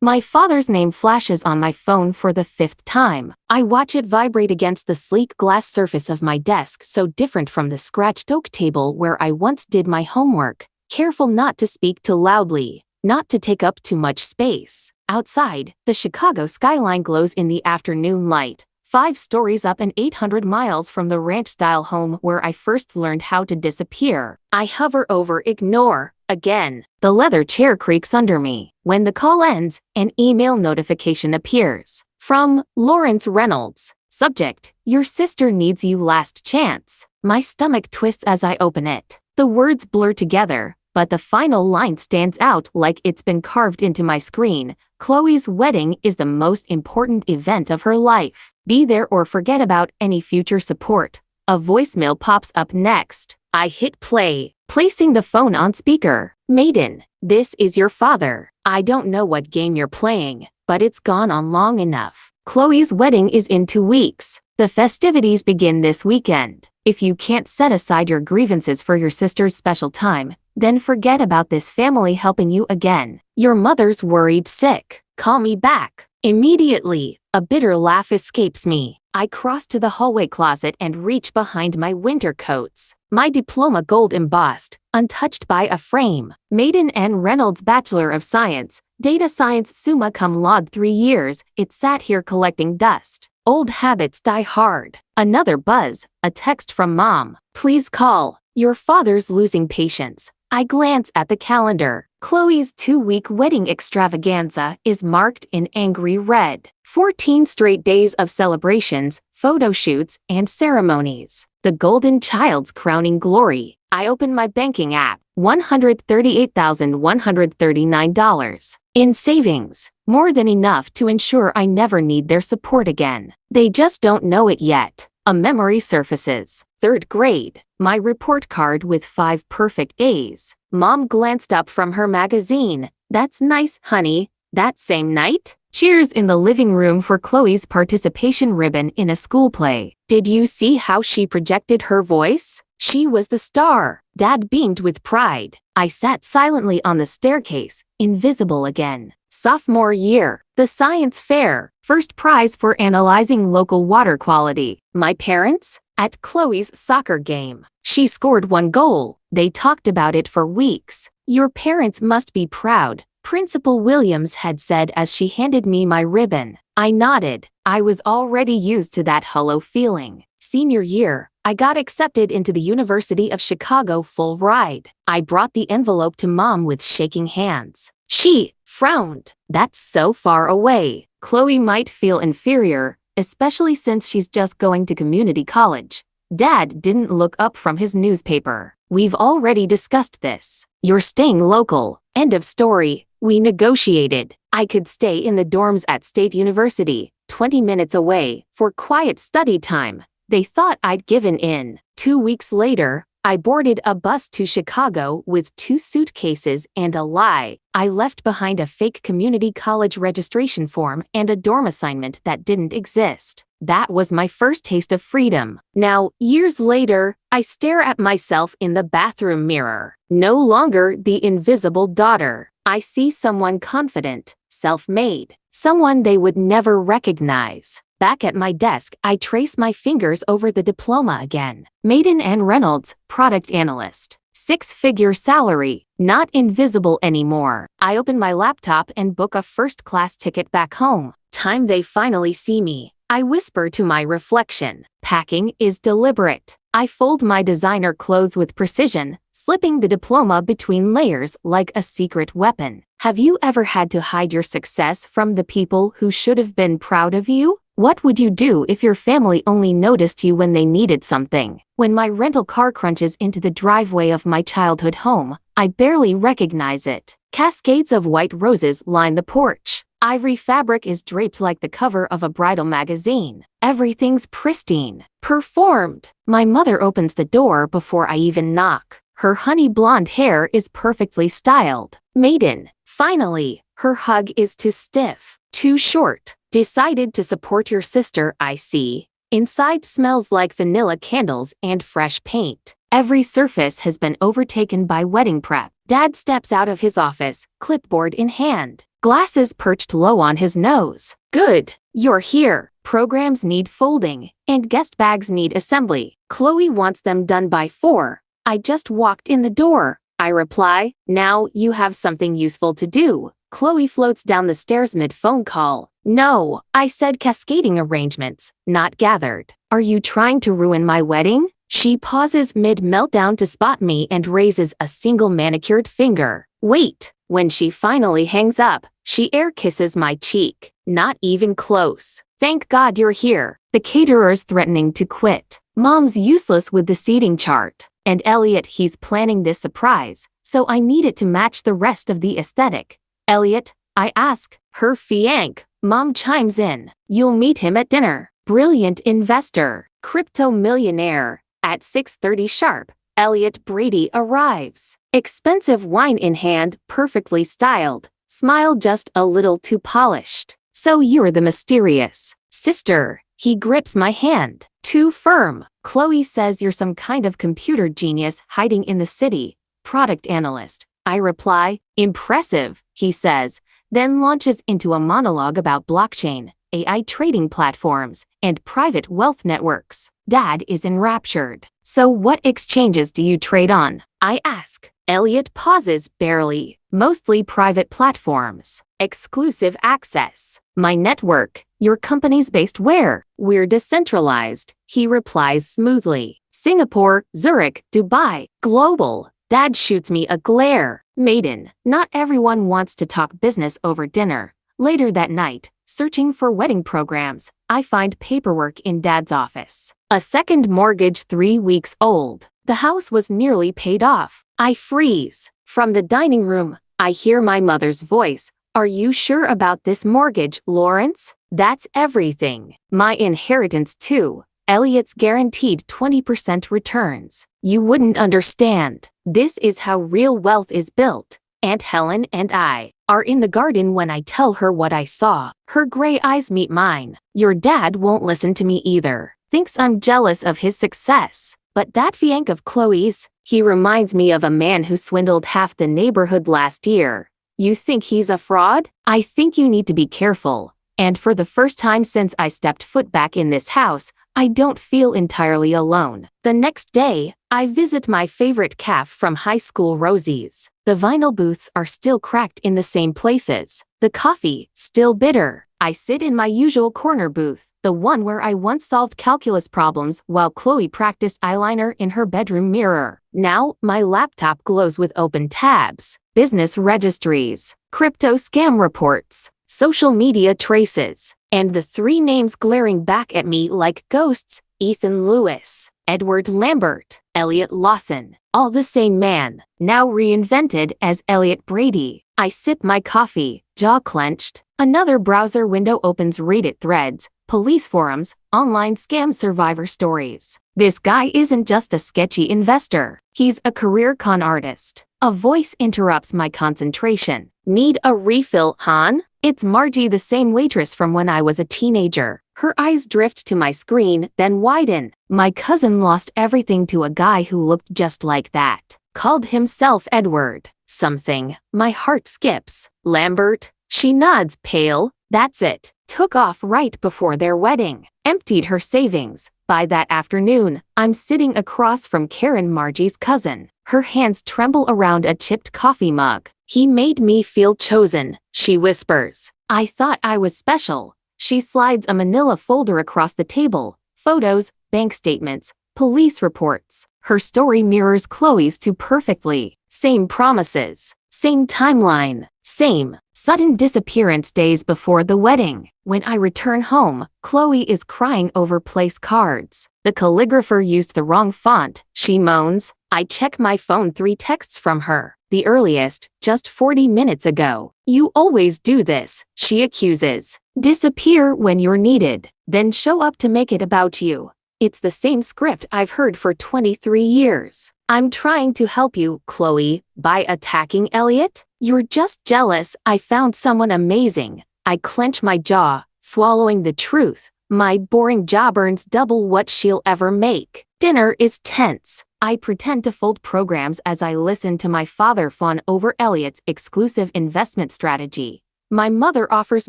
My father's name flashes on my phone for the fifth time. I watch it vibrate against the sleek glass surface of my desk, so different from the scratched oak table where I once did my homework. Careful not to speak too loudly, not to take up too much space. Outside, the Chicago skyline glows in the afternoon light, 5 stories up and 800 miles from the ranch-style home where I first learned how to disappear. I hover over ignore. Again, the leather chair creaks under me. When the call ends, an email notification appears. From Lawrence Reynolds. Subject: Your sister needs you, last chance. My stomach twists as I open it. The words blur together, but the final line stands out like it's been carved into my screen. Chloe's wedding is the most important event of her life. Be there or forget about any future support. A voicemail pops up next. I hit play, placing the phone on speaker. Maiden, this is your father. I don't know what game you're playing, but it's gone on long enough. Chloe's wedding is in 2 weeks. The festivities begin this weekend. If you can't set aside your grievances for your sister's special time, then forget about this family helping you again. Your mother's worried sick. Call me back immediately. A bitter laugh escapes me. I cross to the hallway closet and reach behind my winter coats. My diploma gold embossed, untouched by a frame. Maiden N. Reynolds, Bachelor of Science, Data Science, summa cum laude, 3 years. It sat here collecting dust. Old habits die hard. Another buzz, a text from Mom. Please call. Your father's losing patience. I glance at the calendar. Chloe's 2-week wedding extravaganza is marked in angry red. 14 straight days of celebrations, photo shoots, and ceremonies. The golden child's crowning glory. I open my banking app. $138,139. In savings. More than enough to ensure I never need their support again. They just don't know it yet. A memory surfaces. 3rd grade. My report card with 5 perfect A's. Mom glanced up from her magazine. That's nice, honey. That same night? Cheers in the living room for Chloe's participation ribbon in a school play. Did you see how she projected her voice? She was the star. Dad beamed with pride. I sat silently on the staircase, invisible again. Sophomore year. The science fair. First prize for analyzing local water quality. My parents? At Chloe's soccer game. She scored 1 goal. They talked about it for weeks. Your parents must be proud, Principal Williams had said as she handed me my ribbon. I nodded. I was already used to that hollow feeling. Senior year, I got accepted into the University of Chicago full ride. I brought the envelope to Mom with shaking hands. She frowned. That's so far away. Chloe might feel inferior, especially since she's just going to community college. Dad didn't look up from his newspaper. We've already discussed this. You're staying local. End of story. We negotiated. I could stay in the dorms at State University, 20 minutes away, for quiet study time. They thought I'd given in. 2 weeks later, I boarded a bus to Chicago with 2 suitcases and a lie. I left behind a fake community college registration form and a dorm assignment that didn't exist. That was my first taste of freedom. Now, years later, I stare at myself in the bathroom mirror. No longer the invisible daughter. I see someone confident, self-made, someone they would never recognize. Back at my desk, I trace my fingers over the diploma again. Maiden N. Reynolds, product analyst. 6-figure salary, not invisible anymore. I open my laptop and book a first-class ticket back home. Time they finally see me. I whisper to my reflection. Packing is deliberate. I fold my designer clothes with precision, slipping the diploma between layers like a secret weapon. Have you ever had to hide your success from the people who should have been proud of you? What would you do if your family only noticed you when they needed something? When my rental car crunches into the driveway of my childhood home, I barely recognize it. Cascades of white roses line the porch. Ivory fabric is draped like the cover of a bridal magazine. Everything's pristine, performed. My mother opens the door before I even knock. Her honey blonde hair is perfectly styled. Maiden. Finally, her hug is too stiff, too short. Decided to support your sister, I see. Inside smells like vanilla candles and fresh paint. Every surface has been overtaken by wedding prep. Dad steps out of his office, clipboard in hand. glasses perched low on his nose. Good, you're here. Programs need folding, and guest bags need assembly. Chloe wants them done by 4. I just walked in the door, I reply. Now you have something useful to do. Chloe floats down the stairs mid-phone call. No, I said cascading arrangements, not gathered. Are you trying to ruin my wedding? She pauses mid-meltdown to spot me and raises a single manicured finger. Wait. When she finally hangs up, she air kisses my cheek. Not even close. Thank God you're here. The caterer's threatening to quit. Mom's useless with the seating chart. And Elliot, he's planning this surprise, so I need it to match the rest of the aesthetic. Elliot, I ask. Her fianc. Mom chimes in. You'll meet him at dinner. Brilliant investor. Crypto millionaire. At 6:30 sharp, Elliot Brady arrives. Expensive wine in hand, perfectly styled. Smile just a little too polished. So you're the mysterious sister. He grips my hand. Too firm. Chloe says you're some kind of computer genius hiding in the city. Product analyst. I reply. Impressive, he says, then launches into a monologue about blockchain, AI trading platforms, and private wealth networks. Dad is enraptured. So what exchanges do you trade on? I ask. Elliot pauses barely. Mostly private platforms. Exclusive access. My network. Your company's based where? We're decentralized, he replies smoothly. Singapore, Zurich, Dubai. Global. Dad shoots me a glare. Maiden, not everyone wants to talk business over dinner. Later that night, searching for wedding programs, I find paperwork in Dad's office. A second mortgage 3 weeks old. The house was nearly paid off. I freeze. From the dining room, I hear my mother's voice. Are you sure about this mortgage, Lawrence? That's everything. My inheritance too. Elliot's guaranteed 20% returns. You wouldn't understand. This is how real wealth is built. Aunt Helen and I are in the garden when I tell her what I saw. Her gray eyes meet mine. Your dad won't listen to me either. Thinks I'm jealous of his success. But that fianc of Chloe's, he reminds me of a man who swindled half the neighborhood last year. You think he's a fraud? I think you need to be careful. And for the first time since I stepped foot back in this house, I don't feel entirely alone. The next day, I visit my favorite caf from high school, Rosie's. The vinyl booths are still cracked in the same places. The coffee, still bitter. I sit in my usual corner booth, the one where I once solved calculus problems while Chloe practiced eyeliner in her bedroom mirror. Now, my laptop glows with open tabs, business registries, crypto scam reports, social media traces, and the 3 names glaring back at me like ghosts: Ethan Lewis, Edward Lambert, Elliot Lawson, all the same man, now reinvented as Elliot Brady. I sip my coffee, jaw clenched. Another browser window opens. Reddit threads, police forums, online scam survivor stories. This guy isn't just a sketchy investor. He's a career con artist. A voice interrupts my concentration. Need a refill, hon? It's Margie, the same waitress from when I was a teenager. Her eyes drift to my screen, then widen. My cousin lost everything to a guy who looked just like that. Called himself Edward something. My heart skips. Lambert? She nods, pale. That's it. Took off right before their wedding. Emptied her savings. By that afternoon, I'm sitting across from Karen, Margie's cousin. Her hands tremble around a chipped coffee mug. He made me feel chosen, she whispers. I thought I was special. She slides a manila folder across the table. Photos, bank statements, police reports. Her story mirrors Chloe's too perfectly. Same promises. Same timeline. Same sudden disappearance days before the wedding. When I return home, Chloe is crying over place cards. The calligrapher used the wrong font, she moans. I check my phone. 3 texts from her. The earliest, just 40 minutes ago. You always do this, she accuses. Disappear when you're needed, then show up to make it about you. It's the same script I've heard for 23 years. I'm trying to help you, Chloe, by attacking Elliot? You're just jealous. I found someone amazing. I clench my jaw, swallowing the truth. My boring job earns double what she'll ever make. Dinner is tense. I pretend to fold programs as I listen to my father fawn over Elliot's exclusive investment strategy. My mother offers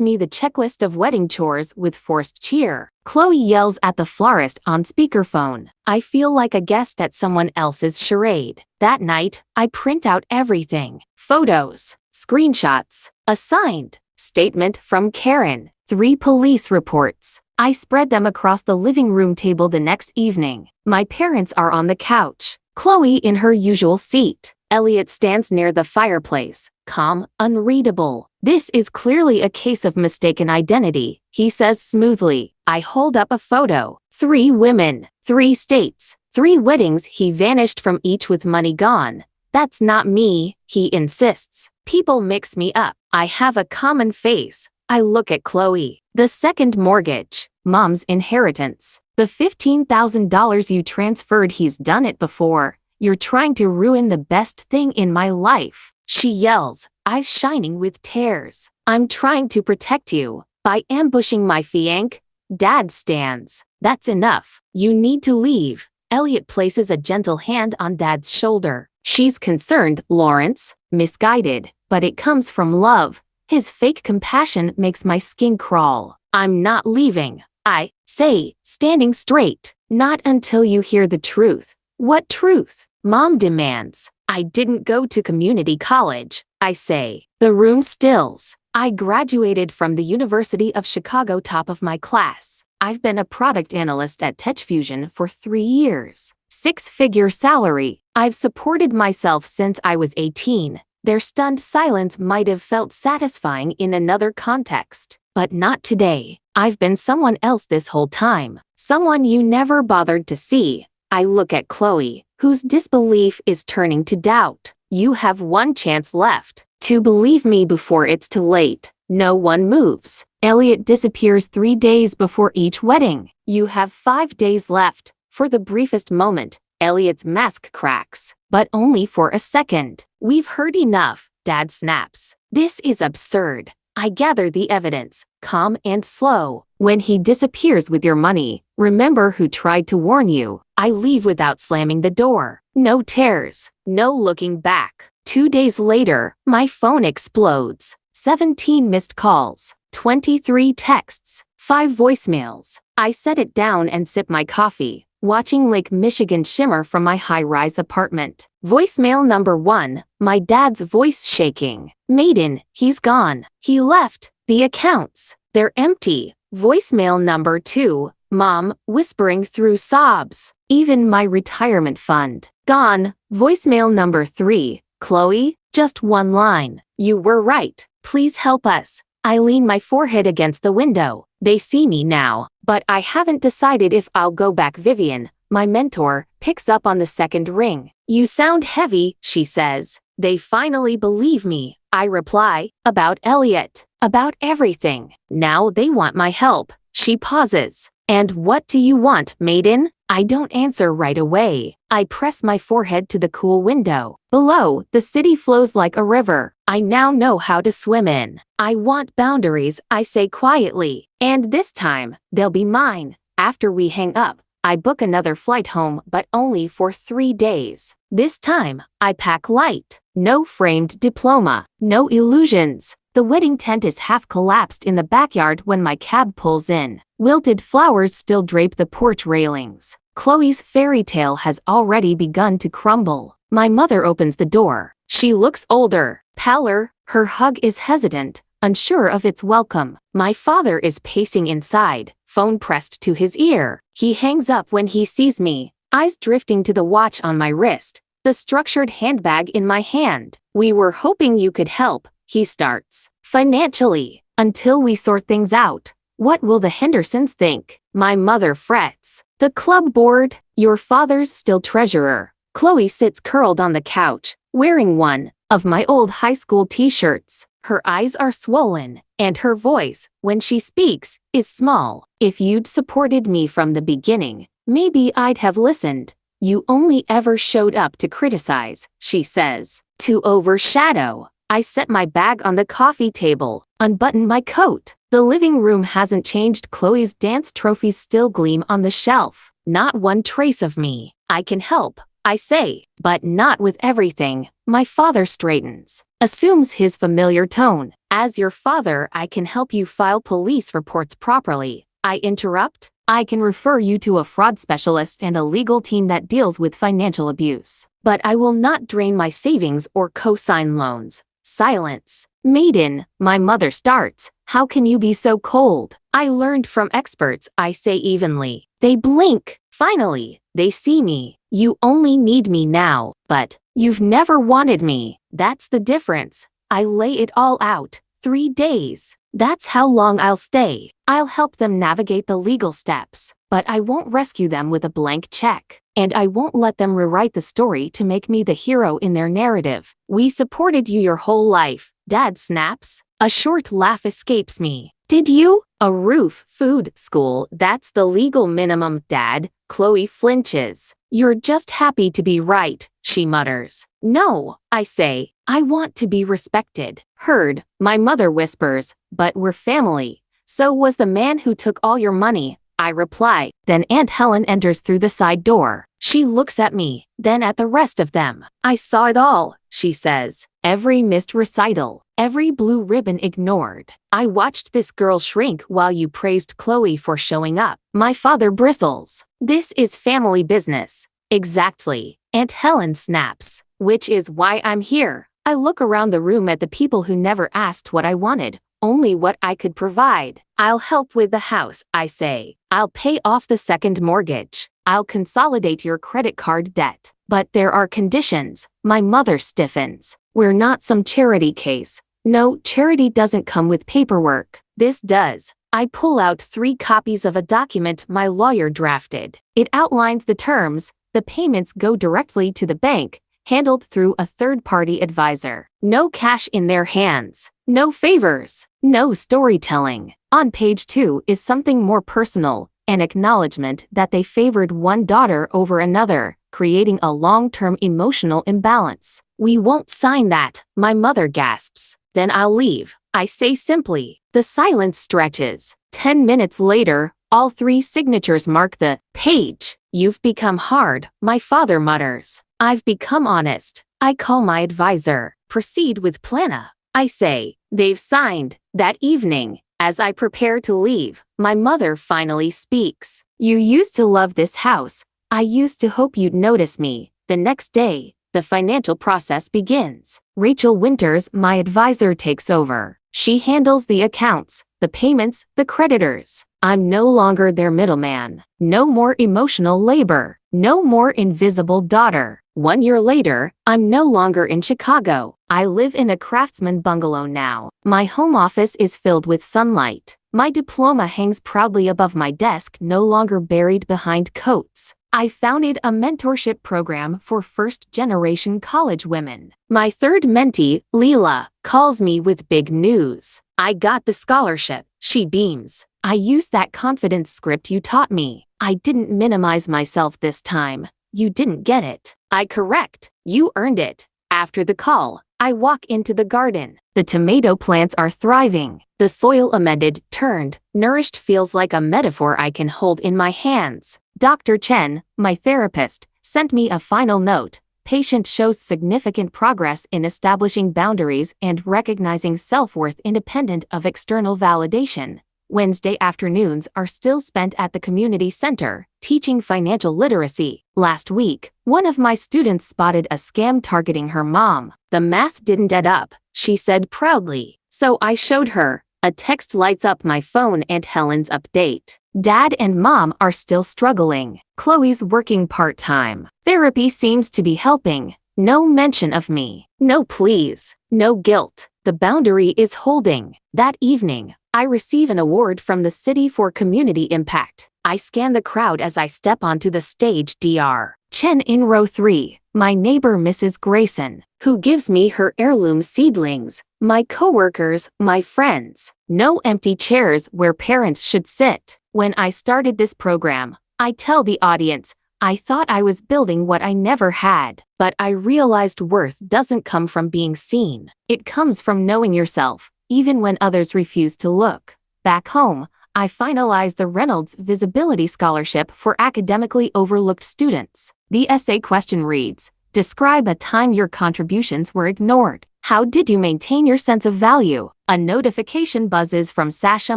me the checklist of wedding chores with forced cheer. Chloe yells at the florist on speakerphone. I feel like a guest at someone else's charade. That night, I print out everything. Photos, screenshots, a signed statement from Karen, 3 police reports. I spread them across the living room table the next evening. My parents are on the couch. Chloe in her usual seat. Elliot stands near the fireplace, calm, unreadable. This is clearly a case of mistaken identity, he says smoothly. I hold up a photo. 3 women, 3 states, 3 weddings. He vanished from each with money gone. That's not me, he insists. People mix me up. I have a common face. I look at Chloe. The second mortgage, mom's inheritance. The $15,000 you transferred. He's done it before. You're trying to ruin the best thing in my life. She yells, eyes shining with tears. I'm trying to protect you by ambushing my fiancé. Dad stands. That's enough. You need to leave. Elliot places a gentle hand on Dad's shoulder. She's concerned, Lawrence, misguided, but it comes from love. His fake compassion makes my skin crawl. I'm not leaving, I say, standing straight. Not until you hear the truth. What truth? Mom demands. I didn't go to community college, I say. The room stills. I graduated from the University of Chicago, top of my class. I've been a product analyst at TechFusion for 3 years. 6-figure salary. I've supported myself since I was 18. Their stunned silence might have felt satisfying in another context, but not today. I've been someone else this whole time. Someone you never bothered to see. I look at Chloe, whose disbelief is turning to doubt. You have one chance left to believe me before it's too late. No one moves. Elliot disappears 3 days before each wedding. You have 5 days left. For the briefest moment, Elliot's mask cracks, but only for a second. We've heard enough, Dad snaps. This is absurd. I gather the evidence, calm and slow. When he disappears with your money, remember who tried to warn you. I leave without slamming the door. No tears, no looking back. 2 days later, my phone explodes. 17 missed calls, 23 texts, 5 voicemails. I set it down and sip my coffee, watching Lake Michigan shimmer from my high-rise apartment. Voicemail number 1, my dad's voice shaking. Maiden, he's gone. He left. The accounts, they're empty. Voicemail number 2, Mom, whispering through sobs. Even my retirement fund, gone. Voicemail number 3, Chloe, just one line. You were right. Please help us. I lean my forehead against the window. They see me now, but I haven't decided if I'll go back. Vivian, my mentor, picks up on the second ring. You sound heavy, she says. They finally believe me, I reply. About Elliot. About everything. Now they want my help. She pauses. And what do you want, Maiden? I don't answer right away. I press my forehead to the cool window. Below, the city flows like a river. I now know how to swim in. I want boundaries, I say quietly. And this time, they'll be mine. After we hang up, I book another flight home, but only for 3 days. This time, I pack light. No framed diploma. No illusions. The wedding tent is half collapsed in the backyard when my cab pulls in. Wilted flowers still drape the porch railings. Chloe's fairy tale has already begun to crumble. My mother opens the door. She looks older, paler, her hug is hesitant, unsure of its welcome. My father is pacing inside, phone pressed to his ear. He hangs up when he sees me, eyes drifting to the watch on my wrist, the structured handbag in my hand. We were hoping you could help, he starts. Financially, until we sort things out. What will the Hendersons think? My mother frets. The club board, your father's still treasurer. Chloe sits curled on the couch, wearing one of my old high school t-shirts. Her eyes are swollen, and her voice, when she speaks, is small. If you'd supported me from the beginning, maybe I'd have listened. You only ever showed up to criticize, she says. To overshadow. I set my bag on the coffee table, unbutton my coat. The living room hasn't changed. Chloe's dance trophies still gleam on the shelf. Not one trace of me. I can help, I say, but not with everything. My father straightens, assumes his familiar tone. As your father, I can help you file police reports properly. I interrupt? I can refer you to a fraud specialist and a legal team that deals with financial abuse. But I will not drain my savings or co-sign loans. Silence. Maiden, my mother starts. How can you be so cold? I learned from experts, I say evenly. They blink. Finally, they see me. You only need me now, but you've never wanted me. That's the difference. I lay it all out. 3 days. That's how long I'll stay. I'll help them navigate the legal steps, but I won't rescue them with a blank check. And I won't let them rewrite the story to make me the hero in their narrative. We supported you your whole life, Dad snaps. A short laugh escapes me. Did you? A roof, food, school, that's the legal minimum, Dad. Chloe flinches. You're just happy to be right, she mutters. No, I say. I want to be respected. Heard, my mother whispers, but we're family. So was the man who took all your money, I reply. Then Aunt Helen enters through the side door. She looks at me, then at the rest of them. I saw it all, she says. Every missed recital, every blue ribbon ignored. I watched this girl shrink while you praised Chloe for showing up. My father bristles. This is family business. Exactly. Aunt Helen snaps. Which is why I'm here. I look around the room at the people who never asked what I wanted, only what I could provide. I'll help with the house, I say. I'll pay off the second mortgage. I'll consolidate your credit card debt. But there are conditions. My mother stiffens. We're not some charity case. No, charity doesn't come with paperwork. This does. I pull out 3 copies of a document my lawyer drafted. It outlines the terms. The payments go directly to the bank, handled through a third-party advisor. No cash in their hands. No favors. No storytelling. On page 2 is something more personal, an acknowledgement that they favored one daughter over another, creating a long-term emotional imbalance. We won't sign that, my mother gasps. Then I'll leave, I say simply. The silence stretches. 10 minutes later, all 3 signatures mark the page. You've become hard, my father mutters. I've become honest. I call my advisor. Proceed with Plana, I say. They've signed. That evening, as I prepare to leave, my mother finally speaks. You used to love this house. I used to hope you'd notice me. The next day, the financial process begins. Rachel Winters, my advisor, takes over. She handles the accounts, the payments, the creditors. I'm no longer their middleman. No more emotional labor. No more invisible daughter. 1 year later, I'm no longer in Chicago. I live in a craftsman bungalow now. My home office is filled with sunlight. My diploma hangs proudly above my desk, no longer buried behind coats. I founded a mentorship program for first-generation college women. My third mentee, Leela, calls me with big news. I got the scholarship. She beams. I used that confidence script you taught me. I didn't minimize myself this time. You didn't get it. I correct. You earned it. After the call, I walk into the garden. The tomato plants are thriving. The soil amended, turned, nourished feels like a metaphor I can hold in my hands. Dr. Chen, my therapist, sent me a final note. Patient shows significant progress in establishing boundaries and recognizing self-worth independent of external validation. Wednesday afternoons are still spent at the community center, teaching financial literacy. Last week, one of my students spotted a scam targeting her mom. The math didn't add up, she said proudly. So I showed her. A text lights up my phone and Helen's update. Dad and Mom are still struggling. Chloe's working part-time. Therapy seems to be helping. No mention of me. No pleas. No guilt. The boundary is holding. That evening, I receive an award from the city for community impact. I scan the crowd as I step onto the stage. Dr. Chen in row 3, my neighbor Mrs. Grayson, who gives me her heirloom seedlings, my coworkers, my friends. No empty chairs where parents should sit. When I started this program, I tell the audience, I thought I was building what I never had, but I realized worth doesn't come from being seen. It comes from knowing yourself, even when others refuse to look. Back home, I finalized the Reynolds Visibility Scholarship for academically overlooked students. The essay question reads, describe a time your contributions were ignored. How did you maintain your sense of value? A notification buzzes from Sasha,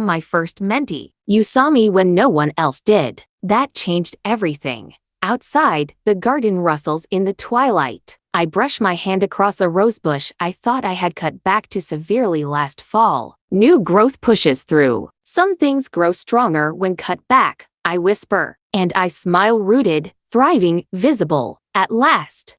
my first mentee. You saw me when no one else did. That changed everything. Outside, the garden rustles in the twilight. I brush my hand across a rosebush I thought I had cut back too severely last fall. New growth pushes through. Some things grow stronger when cut back, I whisper. And I smile, rooted, thriving, visible. At last.